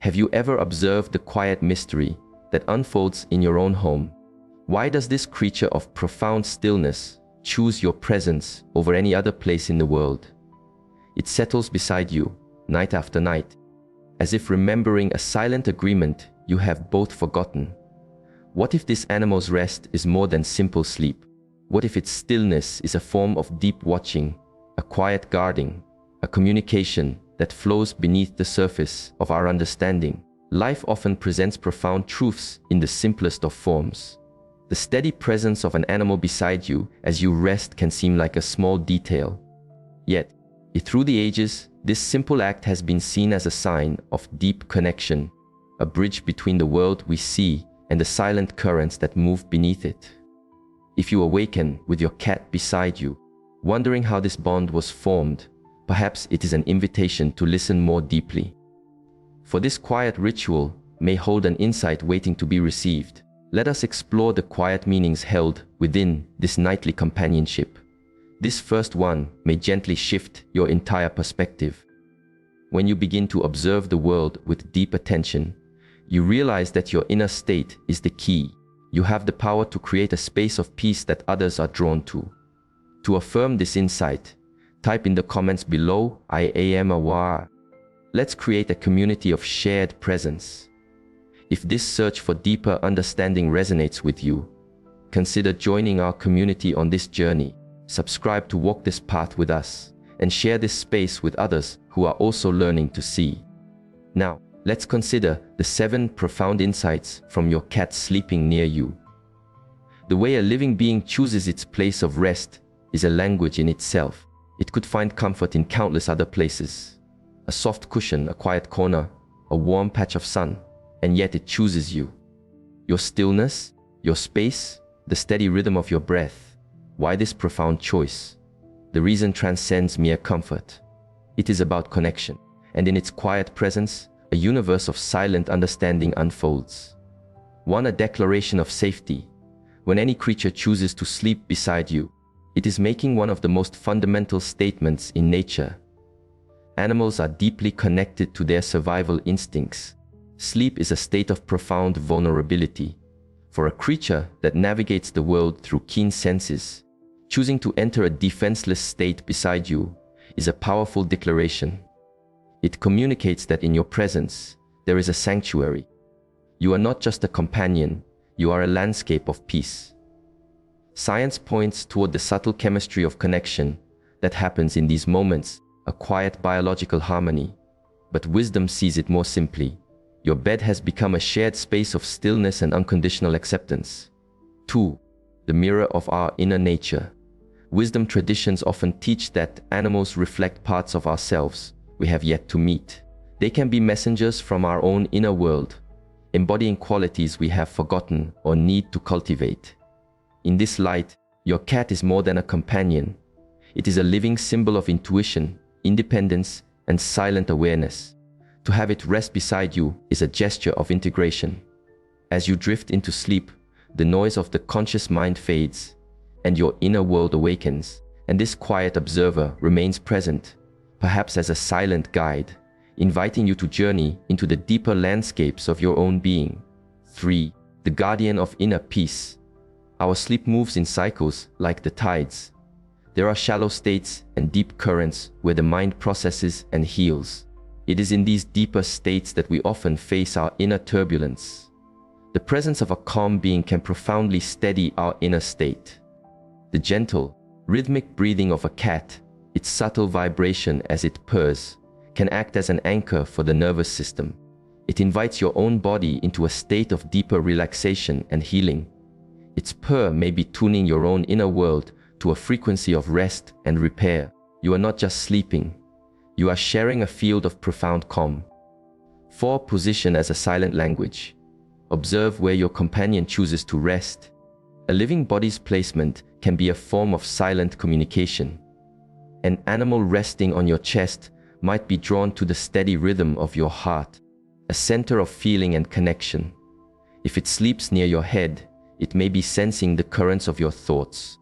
Have you ever observed the quiet mystery that unfolds in your own home? Why does this creature of profound stillness choose your presence over any other place in the world? It settles beside you, night after night, as if remembering a silent agreement you have both forgotten. What if this animal's rest is more than simple sleep? What if its stillness is a form of deep watching, a quiet guarding, a communication that flows beneath the surface of our understanding? Life often presents profound truths in the simplest of forms. The steady presence of an animal beside you as you rest can seem like a small detail. Yet, through the ages, this simple act has been seen as a sign of deep connection, a bridge between the world we see and the silent currents that move beneath it. If you awaken with your cat beside you, wondering how this bond was formed, perhaps it is an invitation to listen more deeply. For this quiet ritual may hold an insight waiting to be received. Let us explore the quiet meanings held within this nightly companionship. This first one may gently shift your entire perspective. When you begin to observe the world with deep attention, you realize that your inner state is the key. You have the power to create a space of peace that others are drawn to. To affirm this insight, type in the comments below, I am aware. Let's create a community of shared presence. If this search for deeper understanding resonates with you, consider joining our community on this journey. Subscribe to walk this path with us and share this space with others who are also learning to see. Now, let's consider the 7 profound insights from your cat sleeping near you. The way a living being chooses its place of rest is a language in itself. It could find comfort in countless other places. A soft cushion, a quiet corner, a warm patch of sun, and yet it chooses you. Your stillness, your space, the steady rhythm of your breath. Why this profound choice? The reason transcends mere comfort. It is about connection, and in its quiet presence, a universe of silent understanding unfolds. One, a declaration of safety. When any creature chooses to sleep beside you, it is making one of the most fundamental statements in nature. Animals are deeply connected to their survival instincts. Sleep is a state of profound vulnerability. For a creature that navigates the world through keen senses, choosing to enter a defenseless state beside you is a powerful declaration. It communicates that in your presence, there is a sanctuary. You are not just a companion, you are a landscape of peace. Science points toward the subtle chemistry of connection that happens in these moments, a quiet biological harmony. But wisdom sees it more simply. Your bed has become a shared space of stillness and unconditional acceptance. 2. The mirror of our inner nature. Wisdom traditions often teach that animals reflect parts of ourselves we have yet to meet. They can be messengers from our own inner world, embodying qualities we have forgotten or need to cultivate. In this light, your cat is more than a companion. It is a living symbol of intuition, independence, and silent awareness. To have it rest beside you is a gesture of integration. As you drift into sleep, the noise of the conscious mind fades, and your inner world awakens, and this quiet observer remains present, perhaps as a silent guide, inviting you to journey into the deeper landscapes of your own being. 3. The guardian of inner peace. Our sleep moves in cycles like the tides. There are shallow states and deep currents where the mind processes and heals. It is in these deeper states that we often face our inner turbulence. The presence of a calm being can profoundly steady our inner state. The gentle, rhythmic breathing of a cat, its subtle vibration as it purrs, can act as an anchor for the nervous system. It invites your own body into a state of deeper relaxation and healing. Its purr may be tuning your own inner world to a frequency of rest and repair. You are not just sleeping. You are sharing a field of profound calm. 4. Position as a silent language. Observe where your companion chooses to rest. A living body's placement can be a form of silent communication. An animal resting on your chest might be drawn to the steady rhythm of your heart, a center of feeling and connection. If it sleeps near your head, it may be sensing the currents of your thoughts.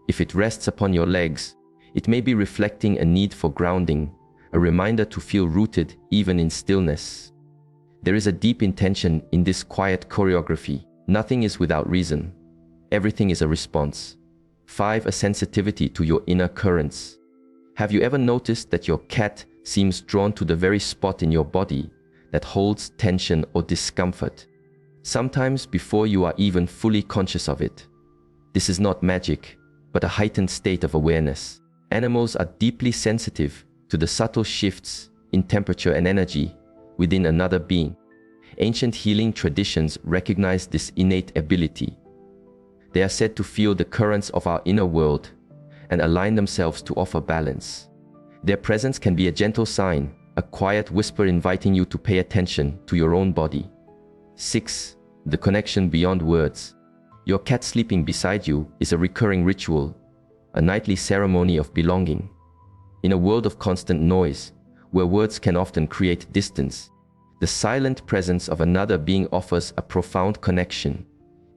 If it rests upon your legs, it may be reflecting a need for grounding, a reminder to feel rooted even in stillness. There is a deep intention in this quiet choreography. Nothing is without reason. Everything is a response. 5. A sensitivity to your inner currents. Have you ever noticed that your cat seems drawn to the very spot in your body that holds tension or discomfort, sometimes before you are even fully conscious of it? This is not magic, but a heightened state of awareness. Animals are deeply sensitive to the subtle shifts in temperature and energy within another being. Ancient healing traditions recognize this innate ability. They are said to feel the currents of our inner world and align themselves to offer balance. Their presence can be a gentle sign, a quiet whisper inviting you to pay attention to your own body. 6. The connection beyond words. Your cat sleeping beside you is a recurring ritual, a nightly ceremony of belonging. In a world of constant noise, where words can often create distance, the silent presence of another being offers a profound connection.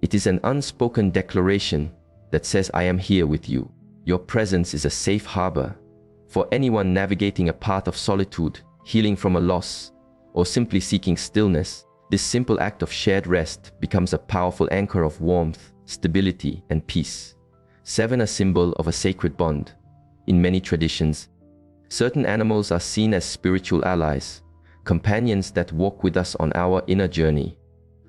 It is an unspoken declaration that says, I am here with you. Your presence is a safe harbor. For anyone navigating a path of solitude, healing from a loss, or simply seeking stillness, this simple act of shared rest becomes a powerful anchor of warmth, stability, and peace. 7. A symbol of a sacred bond. In many traditions, certain animals are seen as spiritual allies, companions that walk with us on our inner journey.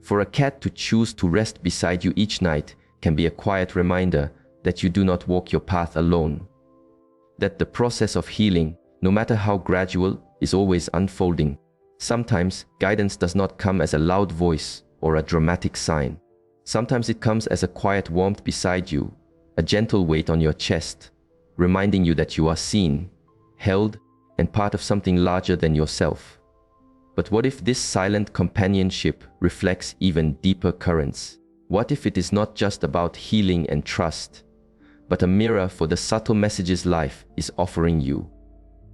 For a cat to choose to rest beside you each night can be a quiet reminder that you do not walk your path alone. That the process of healing, no matter how gradual, is always unfolding. Sometimes guidance does not come as a loud voice or a dramatic sign. Sometimes it comes as a quiet warmth beside you, a gentle weight on your chest, reminding you that you are seen, held, and part of something larger than yourself. But what if this silent companionship reflects even deeper currents? What if it is not just about healing and trust, but a mirror for the subtle messages life is offering you?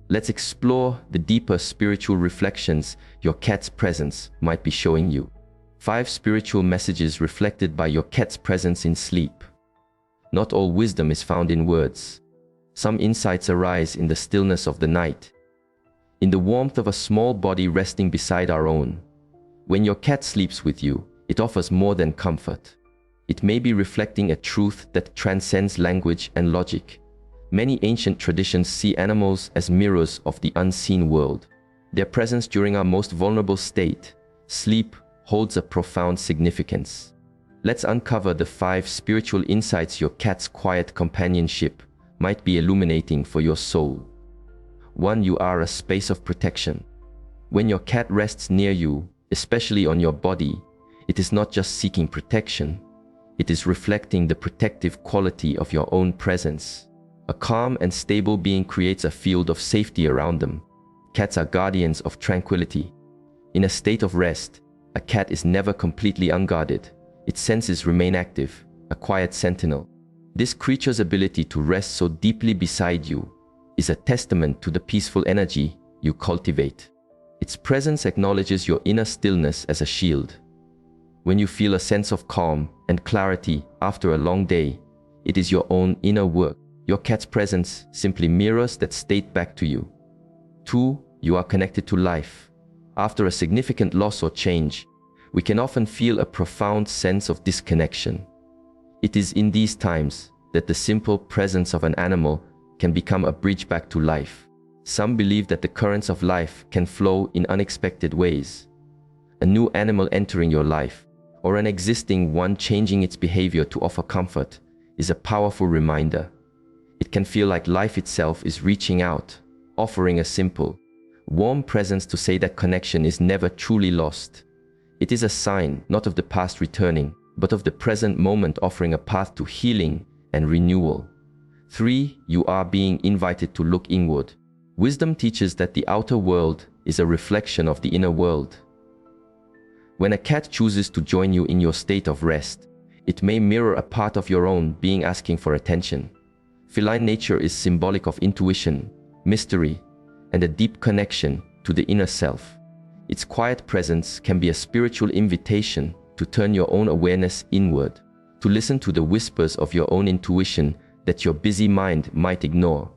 Let's explore the deeper spiritual reflections your cat's presence might be showing you. 5 spiritual messages reflected by your cat's presence in sleep. Not all wisdom is found in words. Some insights arise in the stillness of the night, in the warmth of a small body resting beside our own. When your cat sleeps with you, it offers more than comfort. It may be reflecting a truth that transcends language and logic. Many ancient traditions see animals as mirrors of the unseen world. Their presence during our most vulnerable state, sleep, holds a profound significance. Let's uncover the 5 spiritual insights your cat's quiet companionship might be illuminating for your soul. 1. You are a space of protection. When your cat rests near you, especially on your body, it is not just seeking protection. It is reflecting the protective quality of your own presence. A calm and stable being creates a field of safety around them. Cats are guardians of tranquility. In a state of rest, a cat is never completely unguarded. Its senses remain active, a quiet sentinel. This creature's ability to rest so deeply beside you is a testament to the peaceful energy you cultivate. Its presence acknowledges your inner stillness as a shield. When you feel a sense of calm and clarity after a long day, it is your own inner work. Your cat's presence simply mirrors that state back to you. 2. You are connected to life. After a significant loss or change, we can often feel a profound sense of disconnection. It is in these times that the simple presence of an animal can become a bridge back to life. Some believe that the currents of life can flow in unexpected ways. A new animal entering your life, or an existing one changing its behavior to offer comfort, is a powerful reminder. It can feel like life itself is reaching out, offering a simple, warm presence to say that connection is never truly lost. It is a sign not of the past returning, but of the present moment offering a path to healing and renewal. 3. You are being invited to look inward. Wisdom teaches that the outer world is a reflection of the inner world. When a cat chooses to join you in your state of rest, it may mirror a part of your own being asking for attention. Feline nature is symbolic of intuition, mystery, and a deep connection to the inner self. Its quiet presence can be a spiritual invitation to turn your own awareness inward, to listen to the whispers of your own intuition that your busy mind might ignore.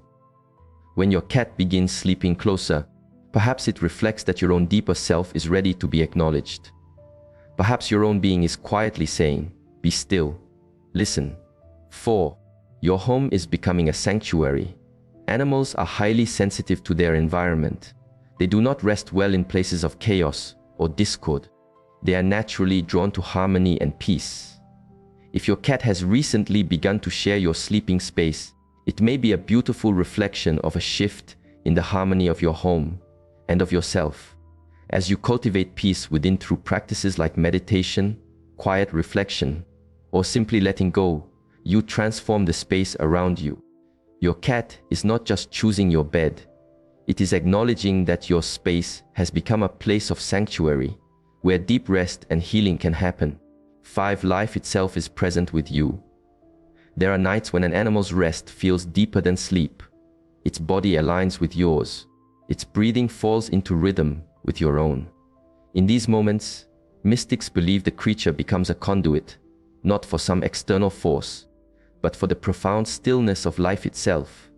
When your cat begins sleeping closer, Perhaps it reflects that your own deeper self is ready to be acknowledged. Perhaps your own being is quietly saying, "Be still. Listen." 4. Your home is becoming a sanctuary. Animals are highly sensitive to their environment. They do not rest well in places of chaos or discord. They are naturally drawn to harmony and peace. If your cat has recently begun to share your sleeping space, it may be a beautiful reflection of a shift in the harmony of your home and of yourself. As you cultivate peace within through practices like meditation, quiet reflection, or simply letting go, you transform the space around you. Your cat is not just choosing your bed. It is acknowledging that your space has become a place of sanctuary, where deep rest and healing can happen. 5. Life itself is present with you. There are nights when an animal's rest feels deeper than sleep. Its body aligns with yours. Its breathing falls into rhythm with your own. In these moments, mystics believe the creature becomes a conduit, not for some external force, but for the profound stillness of life itself.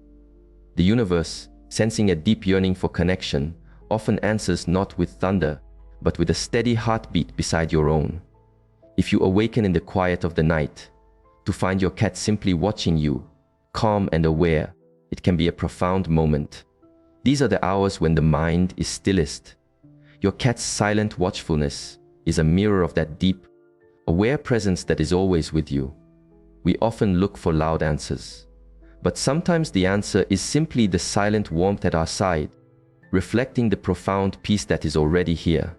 The universe, sensing a deep yearning for connection, often answers not with thunder, but with a steady heartbeat beside your own. If you awaken in the quiet of the night, to find your cat simply watching you, calm and aware, it can be a profound moment. These are the hours when the mind is stillest. Your cat's silent watchfulness is a mirror of that deep, aware presence that is always with you. We often look for loud answers, but sometimes the answer is simply the silent warmth at our side, reflecting the profound peace that is already here.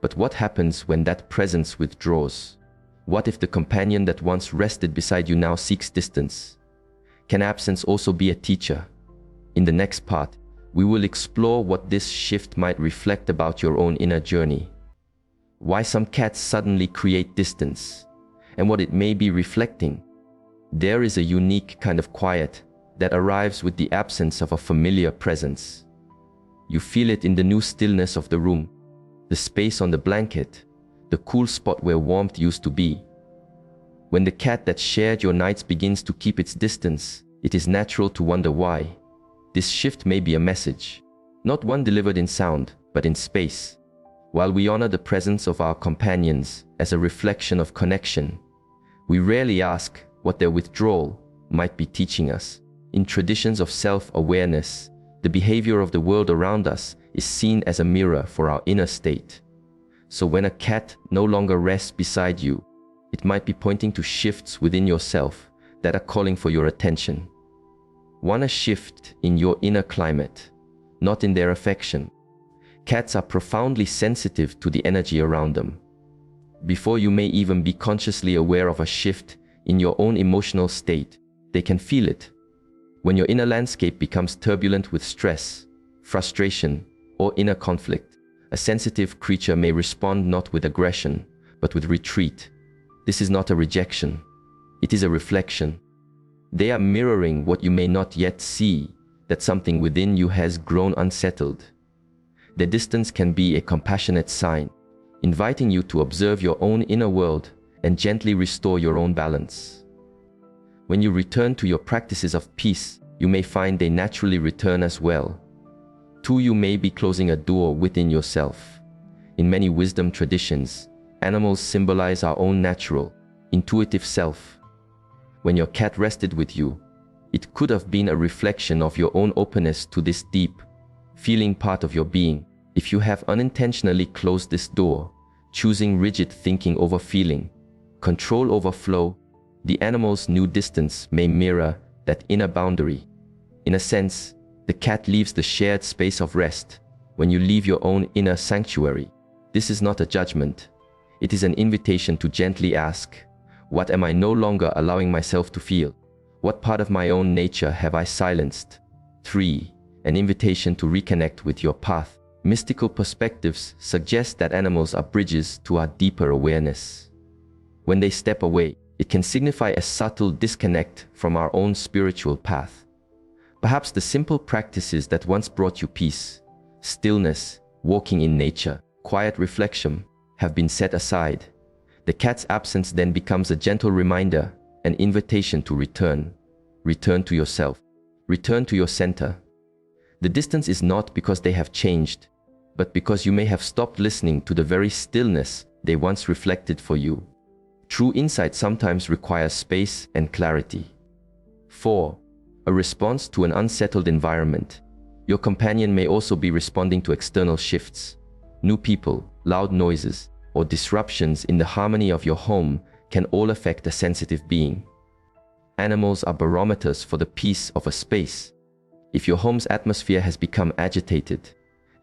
But what happens when that presence withdraws? What if the companion that once rested beside you now seeks distance? Can absence also be a teacher? In the next part, we will explore what this shift might reflect about your own inner journey. Why some cats suddenly create distance, and what it may be reflecting. There is a unique kind of quiet that arrives with the absence of a familiar presence. You feel it in the new stillness of the room, the space on the blanket, the cool spot where warmth used to be. When the cat that shared your nights begins to keep its distance, it is natural to wonder why. This shift may be a message, not one delivered in sound, but in space. While we honor the presence of our companions as a reflection of connection, we rarely ask what their withdrawal might be teaching us. In traditions of self-awareness, the behavior of the world around us is seen as a mirror for our inner state. So when a cat no longer rests beside you, it might be pointing to shifts within yourself that are calling for your attention. Want a shift in your inner climate, not in their affection. Cats are profoundly sensitive to the energy around them. Before you may even be consciously aware of a shift in your own emotional state, they can feel it. When your inner landscape becomes turbulent with stress, frustration, or inner conflict, a sensitive creature may respond not with aggression, but with retreat. This is not a rejection. It is a reflection. They are mirroring what you may not yet see, that something within you has grown unsettled. The distance can be a compassionate sign, inviting you to observe your own inner world and gently restore your own balance. When you return to your practices of peace, you may find they naturally return as well. Too, you may be closing a door within yourself. In many wisdom traditions, animals symbolize our own natural, intuitive self. When your cat rested with you, it could have been a reflection of your own openness to this deep, feeling part of your being. If you have unintentionally closed this door, choosing rigid thinking over feeling, control over flow, the animal's new distance may mirror that inner boundary. In a sense, the cat leaves the shared space of rest when you leave your own inner sanctuary. This is not a judgment. It is an invitation to gently ask, what am I no longer allowing myself to feel? What part of my own nature have I silenced? 3. An invitation to reconnect with your path. Mystical perspectives suggest that animals are bridges to our deeper awareness. When they step away, it can signify a subtle disconnect from our own spiritual path. Perhaps the simple practices that once brought you peace, stillness, walking in nature, quiet reflection, have been set aside. The cat's absence then becomes a gentle reminder, an invitation to return. Return to yourself. Return to your center. The distance is not because they have changed, but because you may have stopped listening to the very stillness they once reflected for you. True insight sometimes requires space and clarity. 4. A response to an unsettled environment. Your companion may also be responding to external shifts. New people, loud noises, or disruptions in the harmony of your home can all affect a sensitive being. Animals are barometers for the peace of a space. If your home's atmosphere has become agitated,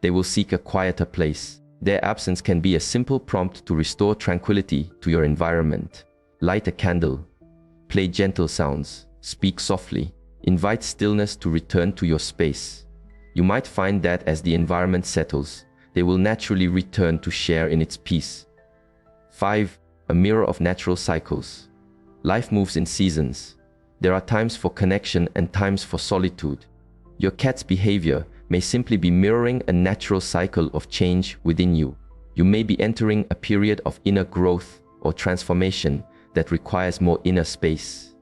they will seek a quieter place. Their absence can be a simple prompt to restore tranquility to your environment. Light a candle, play gentle sounds, speak softly, invite stillness to return to your space. You might find that as the environment settles, they will naturally return to share in its peace. 5. A mirror of natural cycles. Life moves in seasons. There are times for connection and times for solitude. Your cat's behavior may simply be mirroring a natural cycle of change within you. You may be entering a period of inner growth or transformation that requires more inner space.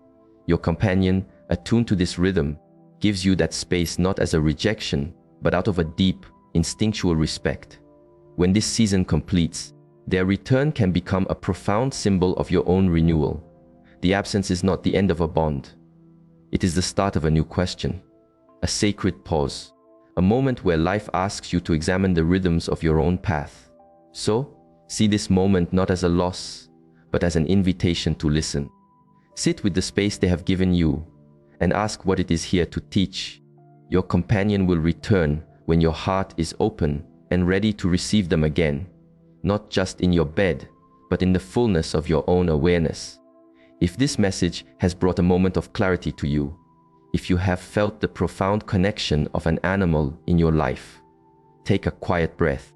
Your companion, attuned to this rhythm, gives you that space not as a rejection, but out of a deep, instinctual respect. When this season completes, their return can become a profound symbol of your own renewal. The absence is not the end of a bond. It is the start of a new question, a sacred pause, a moment where life asks you to examine the rhythms of your own path. So, see this moment not as a loss, but as an invitation to listen. Sit with the space they have given you and ask what it is here to teach. Your companion will return when your heart is open and ready to receive them again, not just in your bed, but in the fullness of your own awareness. If this message has brought a moment of clarity to you, if you have felt the profound connection of an animal in your life, take a quiet breath.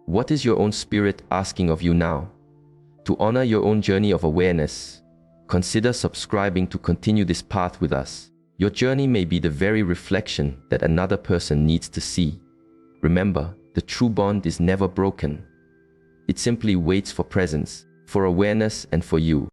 What is your own spirit asking of you now? To honor your own journey of awareness, consider subscribing to continue this path with us. Your journey may be the very reflection that another person needs to see. Remember, the true bond is never broken. It simply waits for presence, for awareness, and for you.